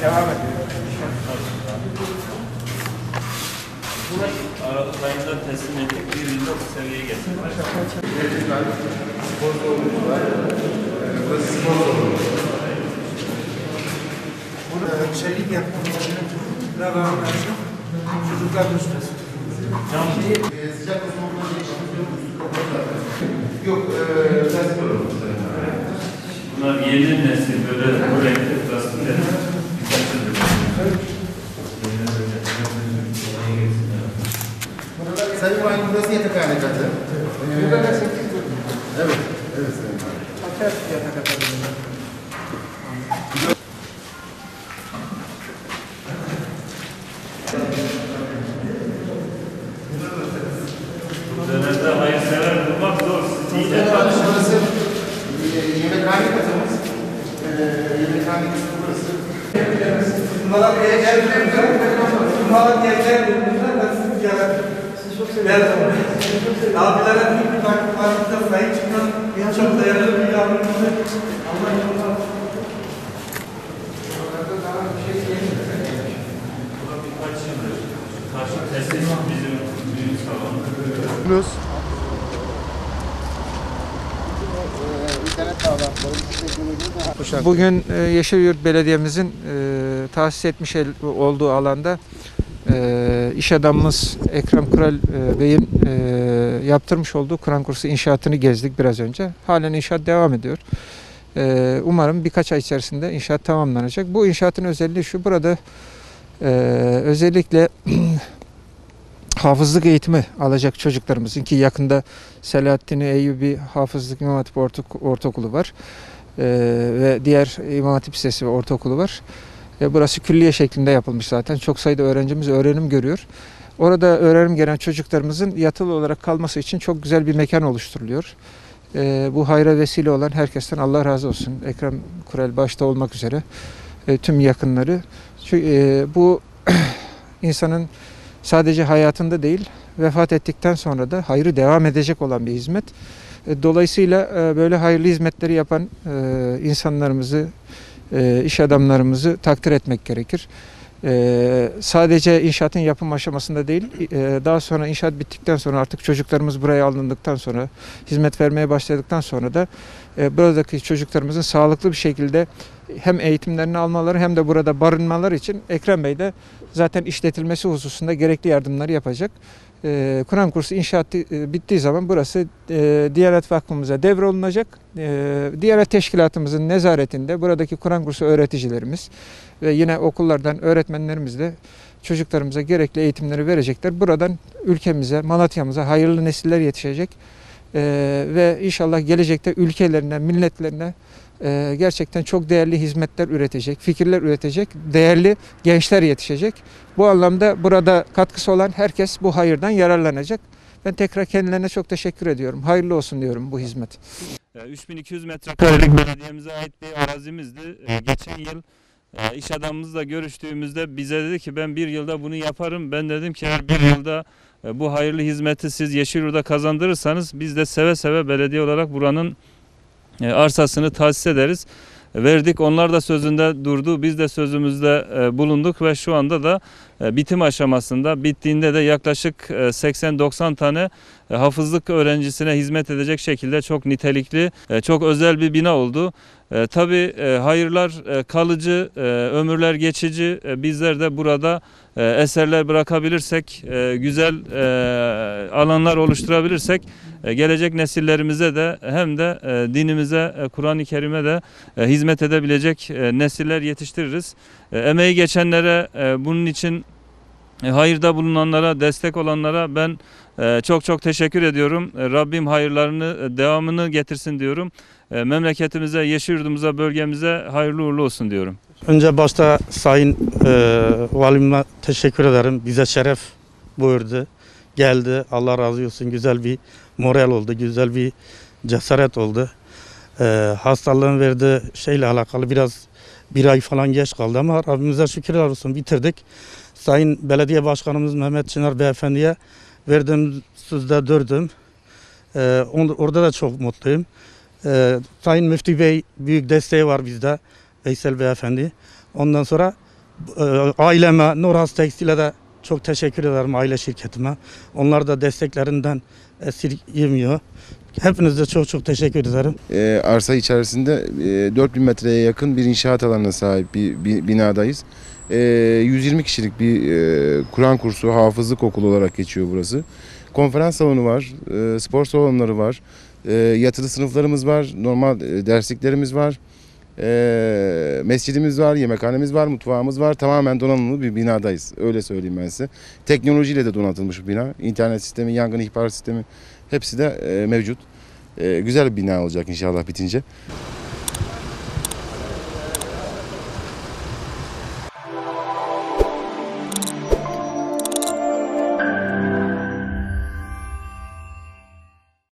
devam ediyor. Aralık ayında teslim ettik, bir yılda bu seviyeye getirdik. Spor salonu var. Burası spor salonu. Burada çelik yapmamız için devam edeceğim. Çocuklar düşmesin. Sıcak ve soğuklar değişikliği yok. Plastik olur. Bunlar yeni nesil böyle bu renkli plastikler. Sayın Valim burası yatakhane katı. Burada da 8 bölüm. Evet. Evet Sayın Valim. Kaçar yatak atabilirim. Bu dönemde hayırsever bulmak zor. Burası yemekhane katımız. Yemekhane kısmı burası. Bunlar yerler bulunduğunda nasıl yarar? Sizi çok seviyorum. Abilere bir takiplarımızda sahip çıkan çok değerli bir yardımcı. Allah yolunda. Oralarda daha bir şey gelmiyor. Buna birkaç yıldır karşı teslim bizim büyük salon. Bugün Yeşilyurt Belediye'mizin tahsis etmiş olduğu alanda iş adamımız Ekrem Kural Bey'in yaptırmış olduğu Kur'an kursu inşaatını gezdik biraz önce. Halen inşaat devam ediyor. Umarım birkaç ay içerisinde inşaat tamamlanacak. Bu inşaatın özelliği şu: burada özellikle hafızlık eğitimi alacak çocuklarımızın, ki yakında Selahattin Eyyubi Hafızlık İmam Hatip Ortaokulu var ve diğer İmam Hatip Lisesi ve Ortaokulu var. Burası külliye şeklinde yapılmış zaten. Çok sayıda öğrencimiz öğrenim görüyor. Orada öğrenim gören çocuklarımızın yatılı olarak kalması için çok güzel bir mekan oluşturuluyor. Bu hayra vesile olan herkesten Allah razı olsun. Ekrem Kural başta olmak üzere tüm yakınları. Bu insanın sadece hayatında değil, vefat ettikten sonra da hayrı devam edecek olan bir hizmet. Dolayısıyla böyle hayırlı hizmetleri yapan insanlarımızı, iş adamlarımızı takdir etmek gerekir. Sadece inşaatın yapım aşamasında değil, daha sonra inşaat bittikten sonra, artık çocuklarımız buraya alındıktan sonra, hizmet vermeye başladıktan sonra da buradaki çocuklarımızın sağlıklı bir şekilde hem eğitimlerini almaları hem de burada barınmaları için Ekrem Bey de zaten işletilmesi hususunda gerekli yardımları yapacak. Kur'an kursu inşaatı bittiği zaman burası Diyanet Vakfımıza devrolunacak. Diyanet Teşkilatımızın nezaretinde buradaki Kur'an kursu öğreticilerimiz ve yine okullardan öğretmenlerimiz de çocuklarımıza gerekli eğitimleri verecekler. Buradan ülkemize, Malatya'mıza hayırlı nesiller yetişecek ve inşallah gelecekte ülkelerine, milletlerine gerçekten çok değerli hizmetler üretecek, fikirler üretecek, değerli gençler yetişecek. Bu anlamda burada katkısı olan herkes bu hayırdan yararlanacak. Ben tekrar kendilerine çok teşekkür ediyorum. Hayırlı olsun diyorum bu hizmet. 3200 metrekarelik belediyemize ait bir arazimizdi. Geçen yıl iş adamımızla görüştüğümüzde bize dedi ki ben bir yılda bunu yaparım. Ben dedim ki eğer bir yılda bu hayırlı hizmeti siz Yeşilyurt'a kazandırırsanız biz de seve seve belediye olarak buranın arsasını tahsis ederiz. Verdik, onlar da sözünde durdu, biz de sözümüzde bulunduk ve şu anda da bitim aşamasında, bittiğinde de yaklaşık 80-90 tane hafızlık öğrencisine hizmet edecek şekilde çok nitelikli, çok özel bir bina oldu. Tabii hayırlar kalıcı, ömürler geçici. Bizler de burada eserler bırakabilirsek, güzel alanlar oluşturabilirsek gelecek nesillerimize de hem de dinimize, Kur'an-ı Kerim'e de hizmet edebilecek nesiller yetiştiririz. Emeği geçenlere, bunun için hayırda bulunanlara, destek olanlara ben çok teşekkür ediyorum. Rabbim hayırlarını, devamını getirsin diyorum. Memleketimize, Yeşilyurt'umuza, bölgemize hayırlı uğurlu olsun diyorum. Önce başta Sayın Valime teşekkür ederim. Bize şeref buyurdu. Geldi. Allah razı olsun. Güzel bir moral oldu. Güzel bir cesaret oldu. Hastalığın verdiği şeyle alakalı biraz bir ay falan geç kaldı ama Rabbimize şükürler olsun bitirdik. Sayın Belediye Başkanımız Mehmet Çınar Beyefendi'ye verdiğim sözde durdum. Orada da çok mutluyum. Sayın Müftü Bey büyük desteği var bizde. Veysel Beyefendi. Ondan sonra aileme, Nurhas Tekstil'e de çok teşekkür ederim, aile şirketime. Onlar da desteklerinden esirgemiyor. Hepinize çok çok teşekkür ederim. Arsa içerisinde 4000 metreye yakın bir inşaat alanına sahip bir binadayız. 120 kişilik bir Kur'an kursu, hafızlık okulu olarak geçiyor burası. Konferans salonu var, spor salonları var, yatılı sınıflarımız var, normal dersliklerimiz var, mescidimiz var, yemekhanemiz var, mutfağımız var. Tamamen donanımlı bir binadayız. Öyle söyleyeyim ben size. Teknolojiyle de donatılmış bir bina. İnternet sistemi, yangın ihbar sistemi hepsi de mevcut. Güzel bir bina olacak inşallah bitince.